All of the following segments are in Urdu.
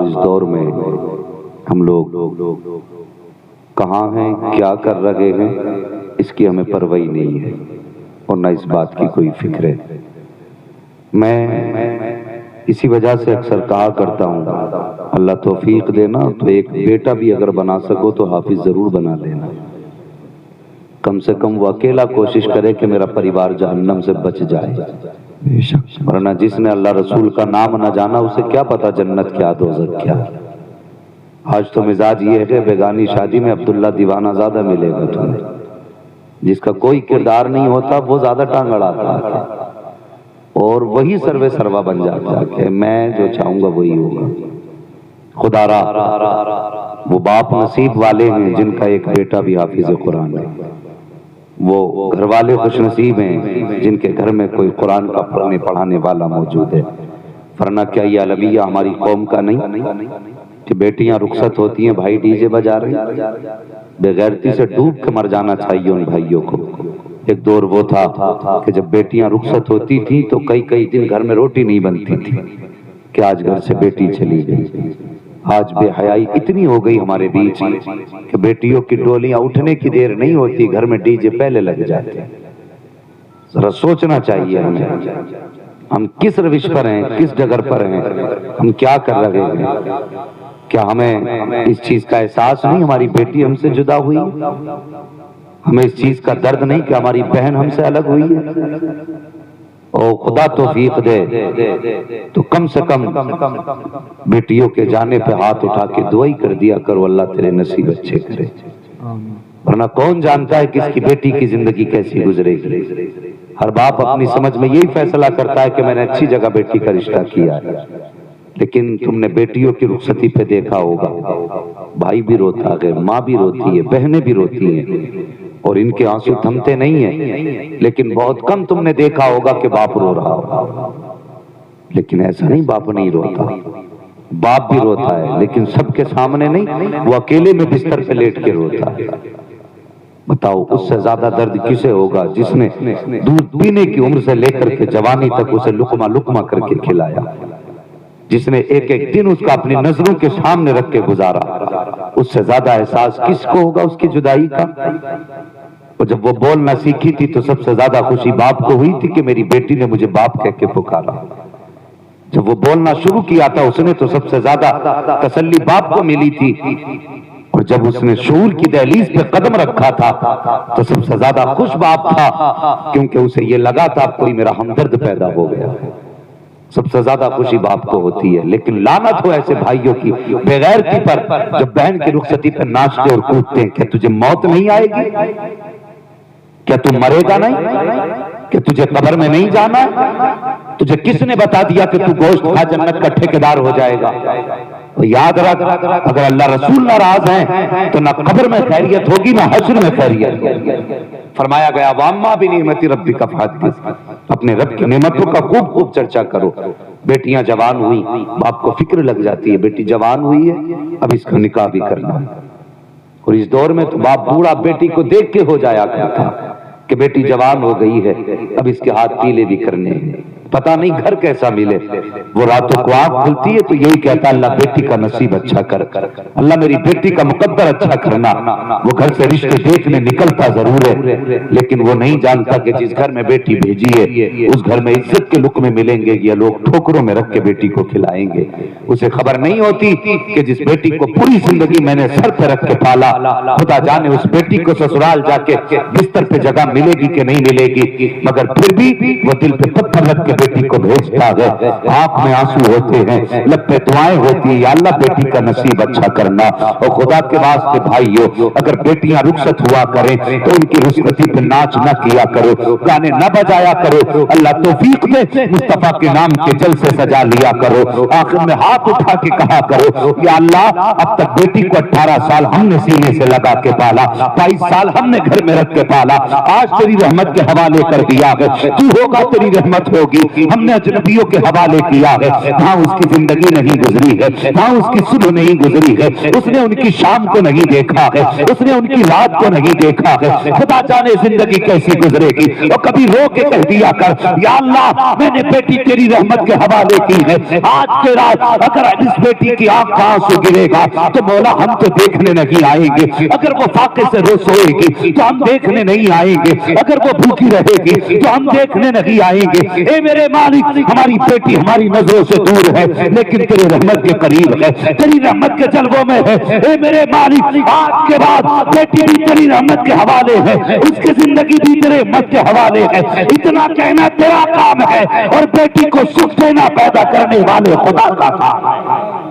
اس دور میں ہم لوگ کہاں ہیں، کیا کر رہے ہیں، اس کی ہمیں پرواہ نہیں ہے اور نہ اس بات کی کوئی فکر ہے۔ میں اسی وجہ سے اکثر کہا کرتا ہوں، اللہ توفیق دینا تو ایک بیٹا بھی اگر بنا سکو تو حافظ ضرور بنا لینا، کم سے کم وہ اکیلا کوشش کرے کہ میرا پریوار جہنم سے بچ جائے، ورنہ جس نے اللہ رسول کا نام نہ جانا اسے کیا پتا جنت کیا دوزخ کیا۔ آج تو مزاج یہ ہے کہ بیگانی شادی میں عبداللہ دیوانہ زیادہ ملے گا تمہیں، جس کا کوئی کردار نہیں ہوتا وہ زیادہ ٹانگ اڑاتا ہے اور وہی سروے سروا بن جاتا ہے کہ میں جو چاہوں گا وہی ہوگا۔ خدا را وہ باپ نصیب والے ہیں جن کا ایک بیٹا بھی حافظ قرآن ہے، وہ گھر والے خوش نصیب ہیں جن کے گھر میں کوئی قرآن کا پڑھانے والا موجود ہے۔ ورنہ کیا یہ علویہ ہماری قوم کا نہیں کہ بیٹیاں رخصت ہوتی ہیں بھائی ڈی جے بجا رہے ہیں؟ بے غیرتی سے ڈوب کے مر جانا چاہیے ان بھائیوں کو۔ ایک دور وہ تھا کہ جب بیٹیاں رخصت ہوتی تھی تو کئی دن گھر میں روٹی نہیں بنتی تھی کہ آج گھر سے بیٹی چلی گئی۔ آج بے حیائی اتنی ہو گئی ہمارے بیچ کہ بیٹیوں کی ڈولیاں اٹھنے کی دیر نہیں ہوتی گھر میں ڈی جے پہلے لگ جاتے ہیں۔ ذرا سوچنا چاہیے ہمیں، ہم کس روش پر ہیں، کس ڈگر پر ہیں، ہم کیا کر رہے ہیں؟ کیا ہمیں اس چیز کا احساس نہیں ہماری بیٹی ہم سے جدا ہوئی؟ ہمیں اس چیز کا درد نہیں کہ ہماری بہن ہم سے الگ ہوئی ہے؟ او خدا توفیق دے تو کم سے کم بیٹیوں کے جانے پہ ہاتھ اٹھا کے دعائی کر دیا کرو، اللہ تیرے نصیب اچھے کرے، ورنہ کون جانتا ہے کس کی بیٹی کی زندگی کیسی گزرے گی۔ ہر باپ اپنی سمجھ میں یہی فیصلہ کرتا ہے کہ میں نے اچھی جگہ بیٹی کا رشتہ کیا ہے، لیکن تم نے بیٹیوں کی رخصتی پہ دیکھا ہوگا بھائی بھی روتا ہے، ماں بھی روتی ہے، بہنیں بھی روتی ہیں اور ان کے آنسو تھمتے نہیں ہیں، لیکن بہت کم تم نے دیکھا ہوگا کہ باپ رو رہا ہو۔ لیکن ایسا نہیں باپ نہیں روتا، باپ بھی روتا ہے لیکن سب کے سامنے نہیں، وہ اکیلے میں بستر پہ لیٹ کے روتا ہے۔ بتاؤ اس سے زیادہ درد کسے ہوگا جس نے دودھ پینے کی عمر سے لے کر کے جوانی تک اسے لقمہ لقمہ کر کے کھلایا، جس نے ایک دن اس کا اپنی نظروں کے سامنے رکھ کے گزارا، اس سے زیادہ احساس کس کو ہوگا اس کی جدائی کا؟ اور جب وہ بولنا سیکھی تھی تو سب سے زیادہ خوشی باپ کو ہوئی تھی کہ میری بیٹی نے مجھے باپ کہہ کے پکارا۔ جب وہ بولنا شروع کیا تھا اس نے تو سب سے زیادہ تسلی باپ کو ملی تھی، اور جب اس نے شعور کی دہلیز پہ قدم رکھا تھا تو سب سے زیادہ خوش باپ تھا، کیونکہ اسے یہ لگا تھا کوئی میرا ہمدرد پیدا ہو گیا۔ سب سے زیادہ خوشی باپ کو ہوتی ہے، لیکن لعنت ہو ایسے بھائیوں کی بغیرتی پر جب بہن کی رخصتی پر ناچتے اور کودتے ہیں۔ کیا تجھے موت نہیں آئے گی؟ کیا تم مرے گا نہیں؟ کہ تجھے قبر میں نہیں جانا؟ تجھے کس نے بتا دیا کہ تو گوشت کھا جنت کا ٹھیکیدار ہو جائے گا؟ تو یاد رکھ، اگر اللہ رسول ناراض ہیں تو نہ قبر میں خیریت ہوگی نہ حشر میں خیریت ہوگی۔ فرمایا گیا وَأَمَّا بِنِعْمَتِ رَبِّكَ فَحَدِّثْ، اپنے رب کی نعمتوں کا خوب خوب چرچا کرو۔ بیٹیاں جوان ہوئی، باپ کو فکر لگ جاتی ہے بیٹی جوان ہوئی ہے اب اس کا نکاح بھی کرنا ہے، اور اس دور میں تو باپ بوڑھا بیٹی کو دیکھ کے ہو جایا کرتا کہ بیٹی جوان ہو گئی ہے اب اس کے ہاتھ پیلے بھی کرنے ہیں، پتہ نہیں گھر کیسا ملے۔ وہ راتوں کو آنکھ کھلتی ہے تو یہی کہتا اللہ بیٹی کا نصیب اچھا کر، اللہ میری بیٹی کا مقدر اچھا کرنا۔ وہ گھر سے رشتے دیکھنے نکلتا ضرور ہے لیکن وہ نہیں جانتا کہ جس گھر میں بیٹی بھیجی ہے اس گھر میں عزت کے لقمے ملیں گے یا لوگ ٹھوکروں میں رکھ کے بیٹی کو کھلائیں گے۔ اسے خبر نہیں ہوتی کہ جس بیٹی کو پوری زندگی میں نے سر پہ رکھ کے پالا، خدا جانے اس بیٹی کو سسرال جا کے بستر پہ جگہ ملے گی کہ نہیں ملے گی، مگر پھر بھی وہ دل پہ پتھر رکھ کے بیٹی کو بھیجتا ہے۔ آنکھ میں آنسو ہوتے ہیں، لب پہ دعائیں ہوتی ہیں یا اللہ بیٹی کا نصیب اچھا کرنا۔ اور خدا کے واسطے بھائیو، اگر بیٹیاں رخصت ہوا کریں تو ان کی رخصتی پہ ناچ نہ کیا کرو، گانے نہ بجایا کرو، اللہ توفیق دے مصطفیٰ کے نام کے جلسے سجا لیا کرو۔ آخر میں ہاتھ اٹھا کے کہا کرو یا اللہ اب تک بیٹی کو 18 سال ہم نے سینے سے لگا کے پالا، 22 سال ہم نے گھر میں رکھ کے پالا، آج تیری رحمت کے حوالے کر دیا ہے، تو ہوگا تیری رحمت ہوگی، ہم نے اجنبیوں کے حوالے کیا ہے، جہاں اس کی زندگی نہیں گزری ہے، جہاں اس کی صبح نہیں گزری ہے، اس نے ان کی شام کو نہیں دیکھا ہے، اس نے ان کی رات کو نہیں دیکھا ہے، خدا جانے زندگی کیسی گزرے گی۔ اور کبھی رو کے کہہ دیا کر یا اللہ میں نے بیٹی تیری رحمت کے حوالے کی ہے، آج کے رات اگر اس بیٹی کی آنکھ کہاں سے گرے گا تو مولا ہم تو دیکھنے نہیں آئیں گے، اگر وہ فاقے سے رو سوئے گی تو ہم دیکھنے نہیں آئیں گے، اگر وہ بھوکی رہے گی تو ہم دیکھنے نہیں آئیں گے۔ اے میرے مالک ہماری بیٹی ہماری نظروں سے دور ہے لیکن تیری رحمت کے قریب ہے، تیری رحمت کے جلووں میں ہے۔ اے میرے مالک آج کے بعد بیٹی بھی تیری رحمت کے حوالے ہے، اس کی زندگی بھی تیرے رحمت کے حوالے ہے، اتنا کہنا تیرا کام ہے اور بیٹی کو سکھ دینا پیدا کرنے والے خدا کا کام ہے۔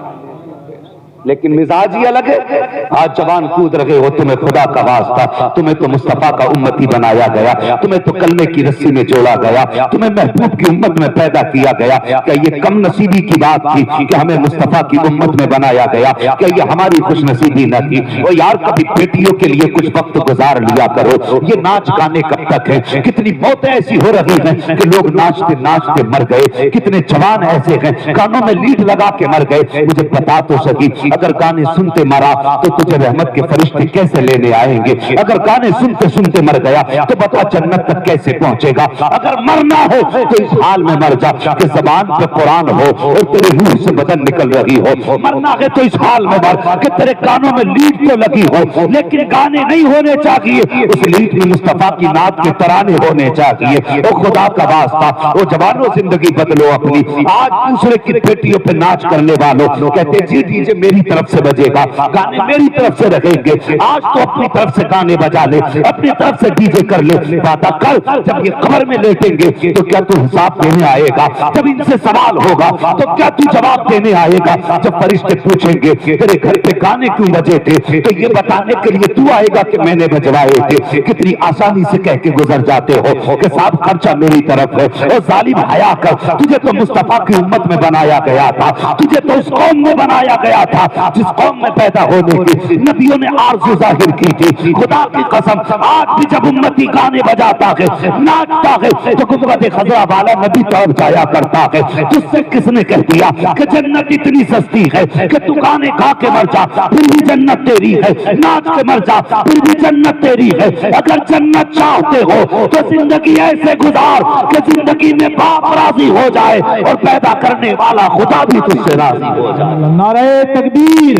لیکن مزاج ہی الگ ہے، آج جوان کود رہے ہو، تمہیں خدا کا واسطہ، تمہیں تو مصطفیٰ کا امتی بنایا گیا، تمہیں تو کلمے کی رسی میں جوڑا گیا، تمہیں محبوب کی امت میں پیدا کیا گیا۔ کہ یہ کم نصیبی کی بات تھی کہ ہمیں مصطفیٰ کی امت میں بنایا گیا؟ کہ یہ ہماری خوش نصیبی نہ تھی؟ اور یار کبھی بیٹیوں کے لیے کچھ وقت گزار لیا کرو۔ یہ ناچ گانے کب تک ہے؟ کتنی موتیں ایسی ہو رہی ہیں کہ لوگ ناچتے ناچتے مر گئے، کتنے جوان ایسے ہیں کانوں میں لیڈ لگا کے مر گئے۔ مجھے بتا تو سکی اگر گانے سنتے مرا تو تجھے رحمت کے فرشتے کیسے لینے آئیں گے؟ اگر گانے سنتے سنتے مر گیا تو بتا جنت تک کیسے پہنچے گا؟ اگر مرنا ہو تو اس حال میں مر جا کہ زبان پہ قرآن ہو اور تیرے روح سے بدن نکل رہی ہو۔ مرنا ہے تو اس حال میں مر کہ تیرے کانوں میں لیڈ تو لگی ہو لیکن گانے نہیں ہونے چاہیے، اس لیڈ میں مصطفیٰ کی نعت کے ترانے ہونے چاہیے۔ او خدا کا واسطہ، او جوانوں زندگی بدلو اپنی۔ آج دوسرے کی بیٹیوں پہ ناچ کرنے والوں کہتے جی دیجئے میری طرف سے بجے گا، گانے میری طرف سے رہیں گے۔ آج تو اپنی طرف سے گانے بجا لے، اپنی طرف سے ڈی جے کر لے، وعدہ کر جب یہ قبر میں لیٹیں گے تو کیا تو حساب دینے آئے گا؟ جب ان سے سوال ہوگا تو کیا تو جواب دینے آئے گا؟ جب فرشتے پوچھیں گے تیرے گھر پہ گانے کیوں بجے تھے تو یہ بتانے کے لیے تو آئے گا کہ میں نے بجوائے تھے۔ کتنی آسانی سے کہہ کے گزر جاتے ہو کہ صاحب خرچہ میری طرف ہے۔ اور ظالم حیا کر، تجھے تو مصطفیٰ کی امت میں بنایا گیا تھا، تجھے تو اس قوم میں بنایا گیا تھا جس قوم میں پیدا ہونے کی نبیوں نے آرزو ظاہر کی تھی۔ خدا کی قسم آج بھی جب امتی گانے بجاتا ہے ناچتا ہے تو گنبد خضرا والا نبی طرف جایا کرتا ہے۔ تجھ سے کس نے کہہ دیا کہ جنت اتنی سستی ہے کہ تو گانے گا کے مر جا پھر بھی جنت تیری ہے، ناچ کے مر جا پھر بھی جنت تیری ہے۔ اگر جنت چاہتے ہو تو زندگی ایسے گزار کہ زندگی میں باپ راضی ہو جائے اور پیدا کرنے والا خدا بھی تجھ سے راضی ہو جائے۔ نعرہ تکبیر،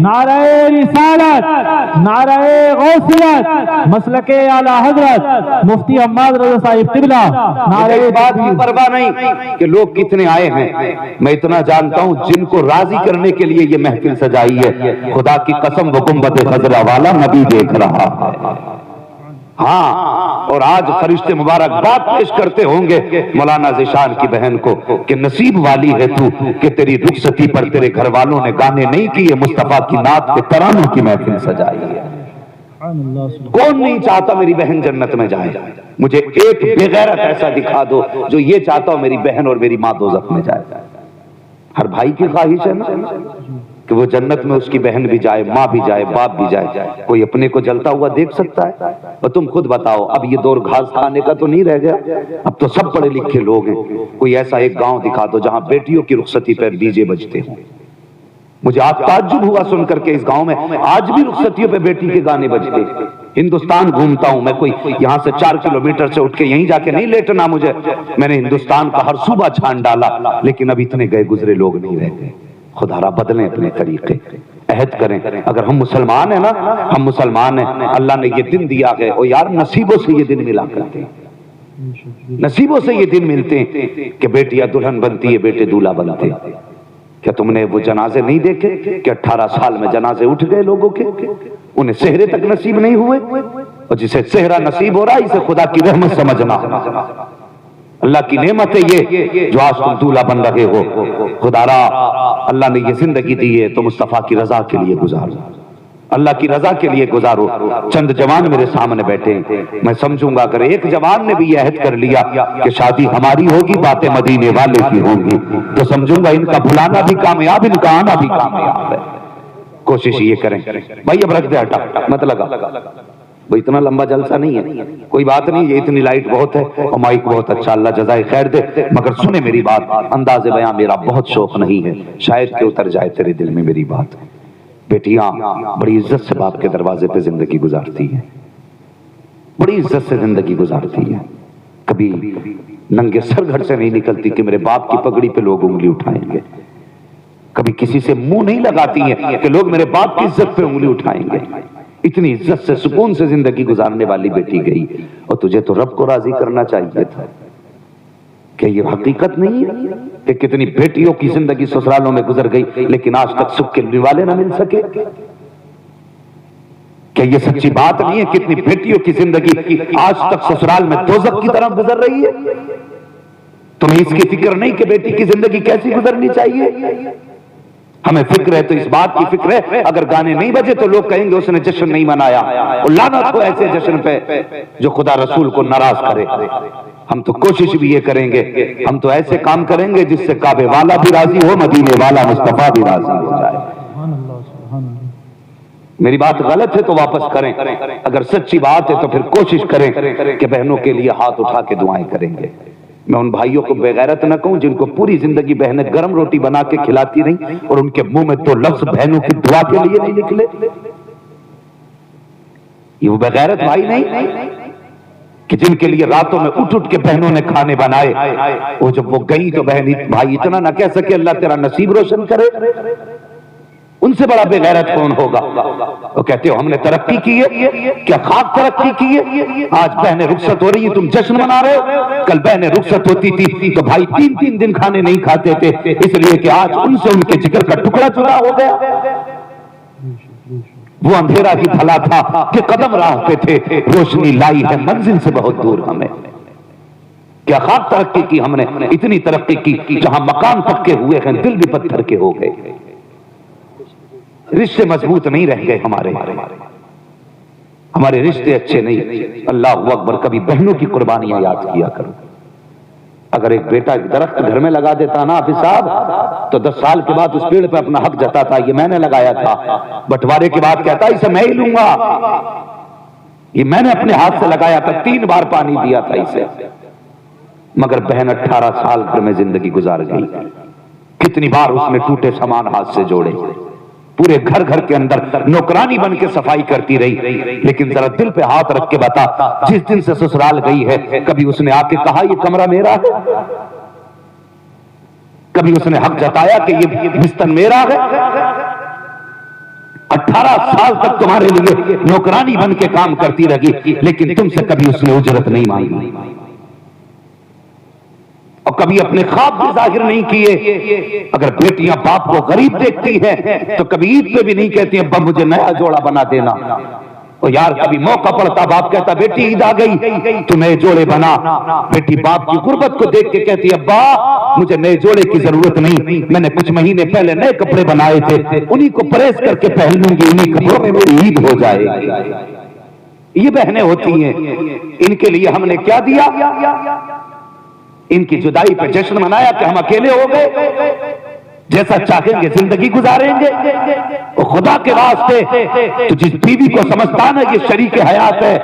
نعرہ رسالت، نعرہ غوثیت، مسلک اعلی حضرت مفتی حماد رضا صاحب قبلہ، نعرہ بات کی پرواہ نہیں کہ لوگ کتنے آئے ہیں، میں اتنا جانتا ہوں جن کو راضی کرنے کے لیے یہ محفل سجائی ہے خدا کی قسم وہ گنبد خضرا والا نبی دیکھ رہا ہے۔ ہاں اور آج فرشتے مبارک بات پیش کرتے ہوں گے مولانا ذیشان کی بہن کو کہ نصیب والی ہے تو کہ تیری رخصتی پر تیرے گھر والوں نے گانے نہیں کیے، مصطفیٰ کی نعت کے ترانوں کی محفل سجائی ہے۔ کون نہیں چاہتا میری بہن جنت میں جائے؟ مجھے ایک بے غیرت ایسا دکھا دو جو یہ چاہتا ہو میری بہن اور میری ماں دوزخ میں جائے۔ ہر بھائی کی خواہش ہے نا کہ وہ جنت میں اس کی بہن بھی جائے، ماں بھی جائے، باپ بھی جائے۔ کوئی اپنے کو جلتا ہوا دیکھ سکتا ہے؟ اور تم خود بتاؤ اب یہ دور گھاس کھانے کا تو نہیں رہ گیا، اب تو سب پڑھے لکھے لوگ ہیں۔ کوئی ایسا ایک گاؤں دکھا دو جہاں بیٹیوں کی رخصتی پر ڈی جے بجتے ہوں۔ مجھے آج تعجب ہوا سن کر کے اس گاؤں میں آج بھی رخصتیوں پہ بیٹی کے گانے بجتے۔ ہندوستان گھومتا ہوں میں، کوئی یہاں سے 4 کلومیٹر سے اٹھ کے یہیں جا کے نہیں لیٹنا مجھے، میں نے ہندوستان کا ہر صوبہ چھان ڈالا لیکن اب اتنے گئے گزرے لوگ نہیں رہ گئے۔ خدا را بدلیں اپنے طریقے، عہد کریں۔ اگر ہم مسلمان ہیں نا، ہم مسلمان ہیں، اللہ نے یہ دن دیا ہے اور یار نصیبوں سے یہ دن ملا کرتے ہیں، نصیبوں سے یہ دن ملتے ہیں کہ بیٹیاں دلہن بنتی ہے، بیٹے دولہا بنتے ہیں۔ کیا تم نے وہ جنازے نہیں دیکھے کہ 18 سال میں جنازے اٹھ گئے لوگوں کے، انہیں سہرے تک نصیب نہیں ہوئے؟ اور جسے سہرا نصیب ہو رہا ہے اسے خدا کی رحمت سمجھنا، اللہ کی نعمت ہے یہ جو آج تم دولہا بن رہے ہو۔ خدا را اللہ نے یہ زندگی دی ہے تو مصطفیٰ کی رضا کے لیے گزارو، اللہ کی رضا کے لیے گزارو۔ چند جوان میرے سامنے بیٹھے ہیں، میں سمجھوں گا اگر ایک جوان نے بھی یہ عہد کر لیا کہ شادی ہماری ہوگی باتیں مدینے والے کی ہوں گی تو سمجھوں گا ان کا بھلانا بھی کامیاب، ان کا آنا بھی کامیاب ہے۔ کوشش یہ کریں بھائی، اب رکھ دے ہٹا مت لگا، وہ اتنا لمبا جلسہ نہیں ہے، کوئی بات نہیں، یہ اتنی لائٹ بہت ہے اور مائک بہت اچھا، اللہ جزائے خیر دے، مگر سنے میری بات، انداز بیان میرا بہت شوق نہیں ہے، شاید کہ اتر جائے تیرے دل میں میری بات۔ بیٹیاں بڑی عزت سے باپ کے دروازے پہ زندگی گزارتی ہیں، بڑی عزت سے زندگی گزارتی ہیں، کبھی ننگے سر گھر سے نہیں نکلتی کہ میرے باپ کی پگڑی پہ لوگ انگلی اٹھائیں گے، کبھی کسی سے منہ نہیں لگاتی ہیں کہ لوگ میرے باپ کی عزت پہ انگلی اٹھائیں گے، اتنی عزت سے سکون سے زندگی گزارنے والی بیٹی گئی، اور تجھے تو رب کو راضی کرنا چاہیے تھا۔ کہ یہ حقیقت نہیں ہے کہ کتنی بیٹیوں کی زندگی سسرالوں میں گزر گئی لیکن آج تک سکھ کے نوالے نہ مل سکے؟ کہ یہ سچی بات نہیں ہے کتنی بیٹیوں کی زندگی آج تک سسرال میں دوزخ کی طرف گزر رہی ہے؟ تمہیں اس کی فکر نہیں کہ بیٹی کی زندگی کیسی گزرنی چاہیے؟ ہمیں فکر ہے تو اس بات کی فکر ہے، اگر گانے نہیں بجے تو لوگ کہیں گے اس نے جشن نہیں منایا، اور لعنت ہو ایسے جشن پہ جو خدا رسول کو ناراض کرے۔ ہم تو کوشش بھی یہ کریں گے، ہم تو ایسے کام کریں گے جس سے کعبے والا بھی راضی ہو، مدینے والا مصطفیٰ بھی راضی ہو جائے۔ میری بات غلط ہے تو واپس کریں، اگر سچی بات ہے تو پھر کوشش کریں کہ بہنوں کے لیے ہاتھ اٹھا کے دعائیں کریں گے۔ میں ان بھائیوں کو بے غیرت نہ کہوں جن کو پوری زندگی بہنیں گرم روٹی بنا کے کھلاتی رہیں اور ان کے منہ میں تو لفظ بہنوں کی دعا کے لیے نہیں نکلے۔ یہ وہ بے غیرت بھائی نہیں کہ جن کے لیے راتوں میں اٹھ کے بہنوں نے کھانے بنائے، وہ جب وہ گئی تو بہن بھائی اتنا نہ کہہ سکے اللہ تیرا نصیب روشن کرے؟ ان سے بڑا بے غیرت کون ہوگا؟ وہ کہتے ہو ہم نے ترقی کی ہے، کیا خاک ترقی کی ہے؟ آج بہنیں رخصت ہو رہی ہیں تم جشن منا رہے ہو، کل بہنیں رخصت ہوتی تھی تو بھائی 3 دن کھانے نہیں کھاتے تھے، اس لیے کہ آج ان سے ان کے جگر کا ٹکڑا جدا ہو گیا۔ وہ اندھیرا ہی بھلا تھا کہ قدم راہ پہ تھے، روشنی لائی ہے منزل سے بہت دور ہمیں۔ کیا خاک ترقی کی ہم نے؟ اتنی ترقی کی جہاں مکان پکے ہوئے ہیں دل بھی پتھر کے ہو گئے، رشتے مضبوط نہیں رہ گئے، ہمارے رشتے اچھے نہیں۔ اللہ اکبر، کبھی بہنوں کی قربانیاں یاد کیا کرو۔ اگر ایک بیٹا ایک درخت گھر میں لگا دیتا نا حافظ صاحب تو 10 سال کے بعد اس پیڑ پہ اپنا حق جتاتا، یہ میں نے لگایا تھا، بٹوارے کے بعد کہتا اسے میں ہی لوں گا، یہ میں نے اپنے ہاتھ سے لگایا تھا، 3 بار پانی دیا تھا اسے۔ مگر بہن 18 سال گھر میں زندگی گزار گئی، کتنی بار اس نے ٹوٹے سامان ہاتھ سے جوڑے، پورے گھر گھر کے اندر نوکرانی بن کے صفائی کرتی رہی، لیکن ذرا دل پہ ہاتھ رکھ کے بتا، جس دن سے سسرال گئی ہے کبھی اس نے آ کے کہا یہ کمرہ میرا ہے؟ کبھی اس نے حق جتایا کہ یہ بستر میرا ہے؟ 18 سال تک تمہارے لیے نوکرانی بن کے کام کرتی رہی، لیکن تم سے کبھی اس نے اجرت نہیں مانگی، اور کبھی اپنے خواب بھی ظاہر نہیں کیے۔ اگر بیٹیاں باپ کو غریب دیکھتی ہیں تو کبھی عید پہ بھی نہیں کہتی ابا مجھے نیا جوڑا بنا دینا، اور یار کبھی موقع پڑتا باپ کہتا بیٹی عید آ گئی تو نئے جوڑے بنا، بیٹی باپ کی غربت کو دیکھ کے کہتی ابا مجھے نئے جوڑے کی ضرورت نہیں، میں نے کچھ مہینے پہلے نئے کپڑے بنائے تھے انہی کو پریس کر کے پہن لوں گی، انہی کپڑوں میں میری عید ہو جائے گی۔ یہ بہنیں ہوتی ہیں، ان کے لیے ہم نے کیا دیا؟ ان کی جدائی پہ جشن منایا کہ ہم اکیلے ہو گئے، جیسا چاہیں گے زندگی گزاریں گے۔ اور خدا کے واسطے تو جس بیوی کو سمجھتا نا یہ شریک حیات ہے،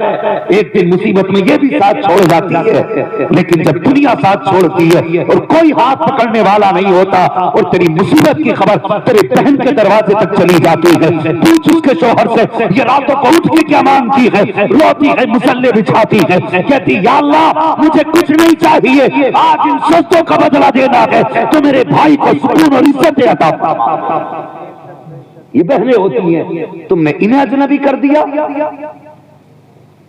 ایک دن مصیبت میں یہ بھی ساتھ چھوڑ جاتی ہے، لیکن جب دنیا ساتھ چھوڑتی ہے اور کوئی ہاتھ پکڑنے والا نہیں ہوتا اور تیری مصیبت کی خبر تیرے بہن کے دروازے تک چلی جاتی ہے، پوچھ اس کے شوہر سے یہ راتوں کو اٹھ کے کیا مانگتی ہے، روتی ہے، مصلے بچھاتی ہے، کہتی یا اللہ مجھے کچھ نہیں چاہیے، آج ان سستوں کا بدلہ دینا ہے تو میرے بھائی کو سکون اور عزت عطا فرما۔ یہ بہنیں ہوتی ہیں، تم نے انہیں اجنبی کر دیا،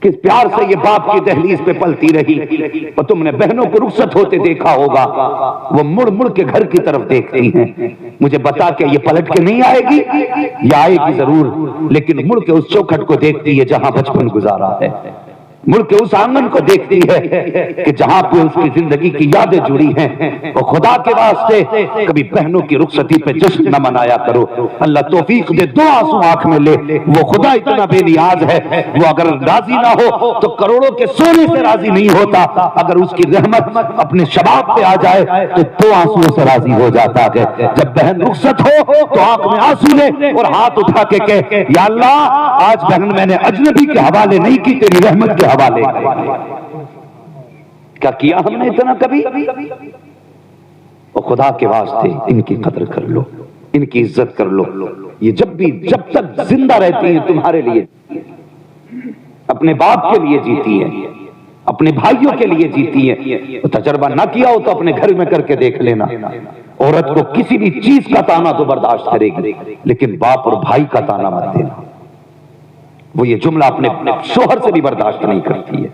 کس پیار سے یہ باپ کی دہلیز پہ پلتی رہی، اور تم نے بہنوں کو رخصت ہوتے دیکھا ہوگا، وہ مڑ مڑ کے گھر کی طرف دیکھتی ہیں، مجھے بتا کہ یہ پلٹ کے نہیں آئے گی، یہ آئے گی ضرور، لیکن مڑ کے اس چوکھٹ کو دیکھتی ہے جہاں بچپن گزارا ہے، ملک اس آنگن کو دیکھتی ہے کہ جہاں پہ اس کی زندگی کی یادیں جڑی ہیں، وہ خدا کے واسطے کبھی بہنوں کی رخصتی پہ جشن نہ منایا کرو۔ اللہ توفیق دے، دو آنسو آنکھ میں لے، وہ خدا اتنا بے نیاز ہے، وہ اگر راضی نہ ہو تو کروڑوں کے سونے سے راضی نہیں ہوتا، اگر اس کی رحمت اپنے شباب پہ آ جائے تو دو آنسو سے راضی ہو جاتا ہے۔ جب بہن رخصت ہو تو آنکھ میں آنسو لے اور ہاتھ اٹھا کے کہ یا اللہ آج بہن میں نے اجنبی کے حوالے نہیں کی، تیری رحمت کے حوالے کیا ہم نے اتنا کبھی؟ اور خدا کے واسطے ان کی قدر کر لو، ان کی عزت کر لو۔ یہ جب تک زندہ رہتی ہیں تمہارے لیے، اپنے باپ کے لیے جیتی ہیں، اپنے بھائیوں کے لیے جیتی ہیں۔ تجربہ نہ کیا ہو تو اپنے گھر میں کر کے دیکھ لینا، عورت کو کسی بھی چیز کا تانا تو برداشت کرے گی، لیکن باپ اور بھائی کا تانا مت دینا۔ وہ یہ جملہ اپنے شوہر سے بھی برداشت نہیں کرتی ہے،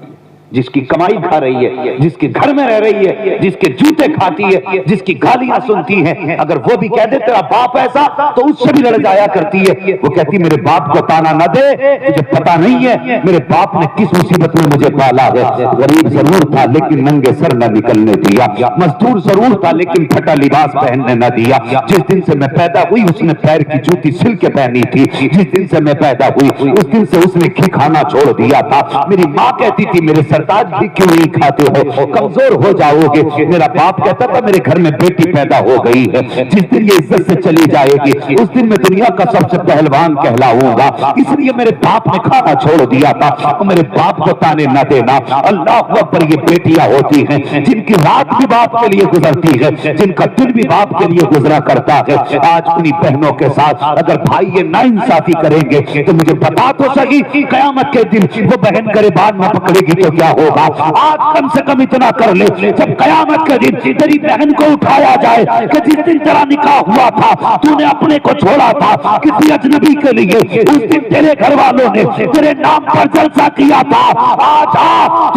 جس کی کمائی کھا رہی ہے، جس کے گھر میں رہ رہی ہے، جس کے جوتے کھاتی ہے، جس کی گالیاں سنتی ہیں، اگر وہ بھی کہہ دے تیرا باپ ایسا تو اس سے بھی لڑ جایا کرتی ہے۔ وہ کہتی میرے باپ کو تانا نہ دے، مجھے پتا نہیں ہے میرے باپ نے کس مصیبت میں مجھے پالا ہے۔ غریب ضرور تھا لیکن ننگے سر نہ نکلنے دیا، مزدور ضرور تھا لیکن پھٹا لباس پہننے نہ دیا۔ جس دن سے میں پیدا ہوئی اس نے پیر کی جوتی سل کے پہنی تھی، جس دن سے میں پیدا ہوئی اس دن سے اس نے گھی کھانا چھوڑ دیا تھا۔ میری ماں کہتی تھی میرے سرتاج بھی کیوں نہیں کھاتے ہو، کمزور ہو جاؤ گے۔ میرا باپ کہتا تھا میرے گھر میں بیٹی پیدا ہو گئی ہے، جس دن یہ عزت سے چلی جائے گی اس دن میں دنیا کا سب سے پہلوان کہلاؤں گا، اس لیے میرے باپ نے کھانا چھوڑ دیا تھا۔ میرے باپ کو تانے نہ دینا۔ اللہ اکبر، یہ بیٹیاں ہوتی ہیں جن کی رات بھی باپ کے لیے گزرتی ہے، جن کا دن بھی باپ کے لیے گزرا کرتا ہے۔ آج انہی بہنوں کے ساتھ اگر بھائی یہ ناانصافی کریں گے تو مجھے بتا تو صحیح، قیامت کے دن وہ بہن گریبان نہ پکڑے گی تو کیا ہوگا؟ آج کم سے کم اتنا کر لے، جب قیامت کے دن تیری بہن کو اٹھایا جائے کہ جس دن تیرا نکاح ہوا تھا تو نے اپنے کو چھوڑا تھا کسی اجنبی کے لیے، اس دن تیرے گھر والوں نے تیرے نام پر جلسہ کیا تھا، آج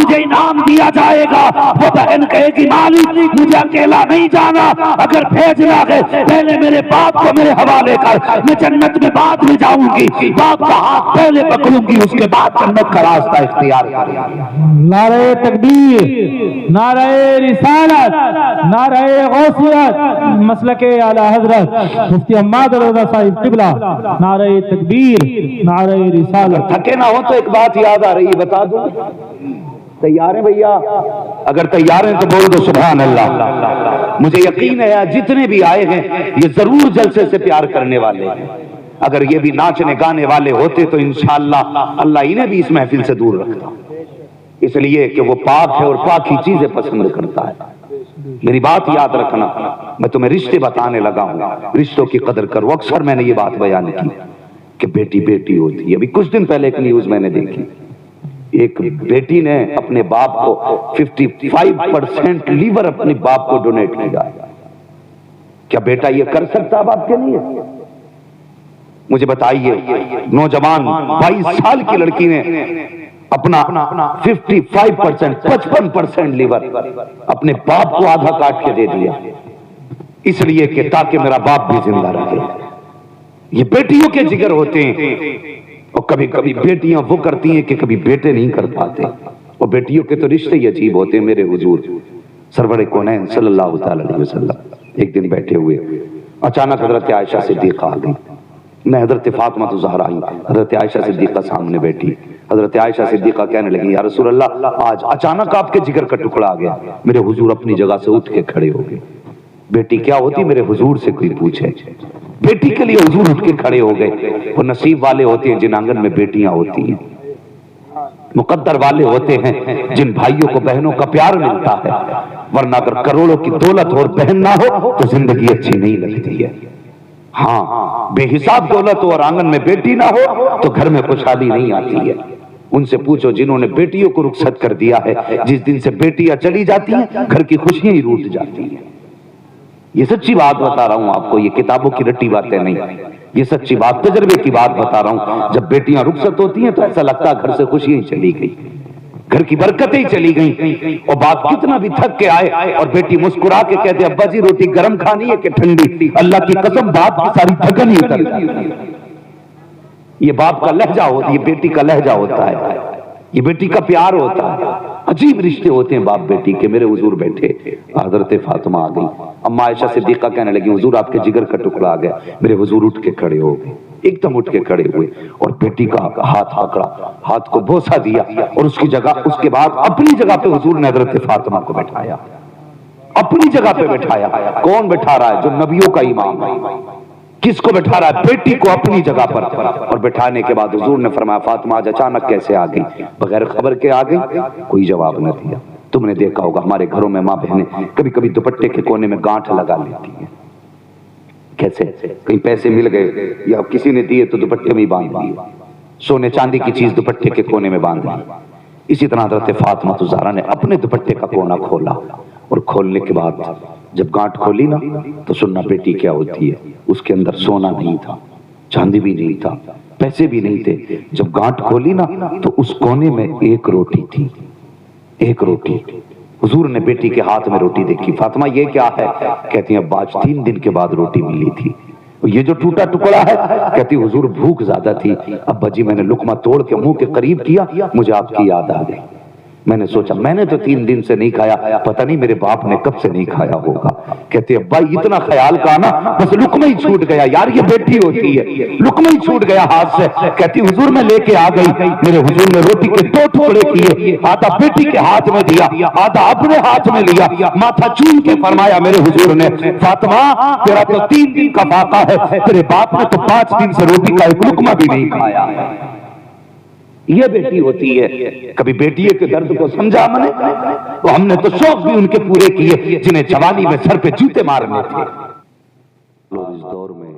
تجھے انعام دیا جائے گا۔ وہ بہن کہے گی مالک مجھے اکیلا نہیں جانا، اگر بھیجنا ہے پہلے میرے باپ کو میرے حوالے کر، میں جنت میں بعد میں جاؤں گی، باپ کا ہاتھ پہلے پکڑوں گی اس کے بعد جنت کا راستہ اختیار کروں گی۔ نعرہ تکبیر، نعرہ رسالت، نعرہ غوثیت، مسلک اعلی حضرت مفتی عماد رضا صاحب قبلہ، نعرہ تکبیر، نعرہ رسالت۔ تھکے نہ ہو تو ایک بات یاد آ رہی ہے، بتا دوں؟ تیار ہیں بھیا؟ اگر تیار ہیں تو بول دو سبحان اللہ۔ مجھے یقین ہے جتنے بھی آئے ہیں یہ ضرور جلسے سے پیار کرنے والے ہیں۔ اگر یہ بھی ناچنے گانے والے ہوتے تو انشاءاللہ اللہ انہیں بھی اس محفل سے دور رکھتا، اس لیے کہ وہ پاک ہے اور پاک ہی چیزیں پسند کرتا ہے۔ میری بات یاد رکھنا، میں تمہیں رشتے بتانے لگا ہوں، رشتوں کی قدر کرو۔ اکثر میں نے یہ بات بیان کی کہ بیٹی بیٹی ہوتی ہے۔ ابھی کچھ دن پہلے ایک نیوز میں نے دیکھی، ایک بیٹی نے اپنے باپ کو 55% لیور اپنے باپ کو ڈونیٹ کیا۔ کیا بیٹا یہ کر سکتا باپ کے لیے؟ مجھے بتائیے، نوجوان 22 سال کی لڑکی نے اپنا 55% لیور اپنے باپ کو آدھا کاٹ کے دے دیا، اس لیے کہ تاکہ میرا باپ بھی زندہ رہے۔ یہ بیٹیوں کے جگر ہوتے ہیں، اور کبھی کبھی بیٹیاں وہ کرتی ہیں کہ کبھی بیٹے نہیں کر پاتے، اور بیٹیوں کے تو رشتے ہی عجیب ہوتے ہیں۔ میرے حضور سرور کونین صلی اللہ تعالی علیہ وسلم ایک دن بیٹھے ہوئے، اچانک حضرت عائشہ صدیقہ آ گئی، میں حضرت فاطمہ الزہرا آئی، حضرت عائشہ صدیقہ سامنے بیٹھی۔ حضرت عائشہ صدیقہ کہنے لگی یا رسول اللہ آج اچانک آپ کے جگر کا ٹکڑا آ گیا۔ میرے حضور اپنی جگہ سے اٹھ کے کھڑے ہو گئے۔ بیٹی کیا ہوتی میرے حضور سے کوئی پوچھے؟ بیٹی کے لیے حضور اٹھ کے کھڑے ہو گئے۔ وہ نصیب والے ہوتے ہیں جن آنگن میں بیٹیاں ہوتی ہیں، مقدر والے ہوتے ہیں جن بھائیوں کو بہنوں کا پیار ملتا ہے، ورنہ اگر کروڑوں کی دولت اور بہن نہ ہو تو زندگی اچھی نہیں لگتی ہے۔ ہاں بے حساب دولت ہو اور آنگن میں بیٹی نہ ہو تو گھر میں خوشحالی نہیں آتی ہے۔ ان سے پوچھو جنہوں نے بیٹیوں کو رخصت کر دیا ہے، جس دن سے بیٹیاں چلی جاتی ہیں گھر کی خوشیاں ہی روٹ جاتی ہیں۔ یہ سچی بات بتا رہا ہوں آپ کو، یہ کتابوں کی رٹی باتیں نہیں، یہ سچی بات، تجربے کی بات بتا رہا ہوں۔ جب بیٹیاں رخصت ہوتی ہیں تو ایسا لگتا ہے گھر سے خوشیاں ہی چلی گئی، گھر کی برکتیں ہی چلی گئیں، اور باپ کتنا بھی تھک کے آئے اور بیٹی مسکرا کے کہتے ابا جی روٹی گرم کھانی ہے کہ ٹھنڈی، اللہ کی قسم باپ کی ساری تھکن ہی اتر جاتی ہے۔ یہ باپ کا لہجہ ہوتا ہے، یہ بیٹی کا لہجہ ہوتا ہے۔ یہ بیٹی کا پیار ہوتا ہے، عجیب رشتے ہوتے ہیں باپ بیٹی کے۔ میرے حضور بیٹھے، حضرت فاطمہ آ گئی، اما عائشہ صدیقہ کہنے لگی حضور آپ کے جگر کا ٹکڑا آ گیا۔ میرے حضور اٹھ کے کھڑے ہو گئے، ایک دم اٹھ کے کھڑے ہوئے اور بیٹی کا ہاتھ پکڑا، ہاتھ کو بوسہ دیا، اور اس کی جگہ، اس کے بعد اپنی جگہ پہ حضور نے حضرت فاطمہ کو بٹھایا، اپنی جگہ پہ بٹھایا۔ کون بٹھا رہا ہے؟ جو نبیوں کا امام ہے۔ کس کو بٹھا رہا ہے؟ بیٹی کو اپنی جگہ پر۔ اور بٹھانے کے بعد حضور نے فرمایا فاطمہ آج اچانک کیسے آ گئی؟ بغیر خبر کے آ گئی؟ کوئی جواب نہ دیا۔ تم نے دیکھا ہوگا ہمارے گھروں میں ماں بہنیں کبھی کبھی دوپٹے کے کونے میں گانٹھ لگا لیتی ہیں۔ کیسے؟ کہیں پیسے مل گئے یا کسی نے دیے تو دوپٹے میں ہی باندھ دیے، سونے چاندی کی چیز دوپٹے کے کونے میں باندھ دی۔ اسی طرح حضرت فاطمہ الزہرا نے اپنے دوپٹے کا کونا کھولا، اور کھولنے کے بعد جب گانٹھ کھولی نا تو سننا بیٹی کیا ہوتی ہے۔ اس کے اندر سونا نہیں تھا، چاندی بھی نہیں تھا، پیسے بھی نہیں تھے۔ جب گانٹھ کھولی نا تو اس کونے میں ایک روٹی تھی، ایک روٹی۔ حضور نے بیٹی کے ہاتھ میں روٹی دیکھی، فاطمہ یہ کیا ہے؟ کہتی ہیں ابا آج 3 دن کے بعد روٹی ملی تھی۔ یہ جو ٹوٹا ٹکڑا ہے؟ کہتی حضور بھوک زیادہ تھی، ابا جی میں نے لقمہ توڑ کے منہ کے قریب کیا، مجھے آپ کی یاد آ گئی۔ میں نے سوچا میں نے تو 3 دن سے نہیں کھایا، پتہ نہیں میرے باپ نے کب سے نہیں کھایا ہوگا۔ کہتے ابا اتنا خیال کا نا بس لقمہ ہی چھوٹ گیا، یار یہ بیٹی ہوتی ہے، لقمہ ہی چھوٹ گیا ہاتھ سے۔ کہتی حضور میں لے کے آ گئی، میرے حضور نے روٹی کے 2 ٹکڑے کیے، آدھا بیٹی کے ہاتھ میں دیا، آدھا اپنے ہاتھ میں لیا، ماتھا چوم کے فرمایا میرے حضور نے فاطمہ تیرا تو 3 دن کا فاقہ ہے، تیرے باپ نے تو 5 دن سے روٹی کا ایک لقمہ بھی نہیں کھایا۔ یہ بیٹی ہوتی ہے۔ کبھی بیٹی کے درد کو سمجھا ہم نے؟ تو ہم نے تو شوق بھی ان کے پورے کیے جنہیں جوانی میں سر پہ جوتے مارنے تھے۔ اس دور میں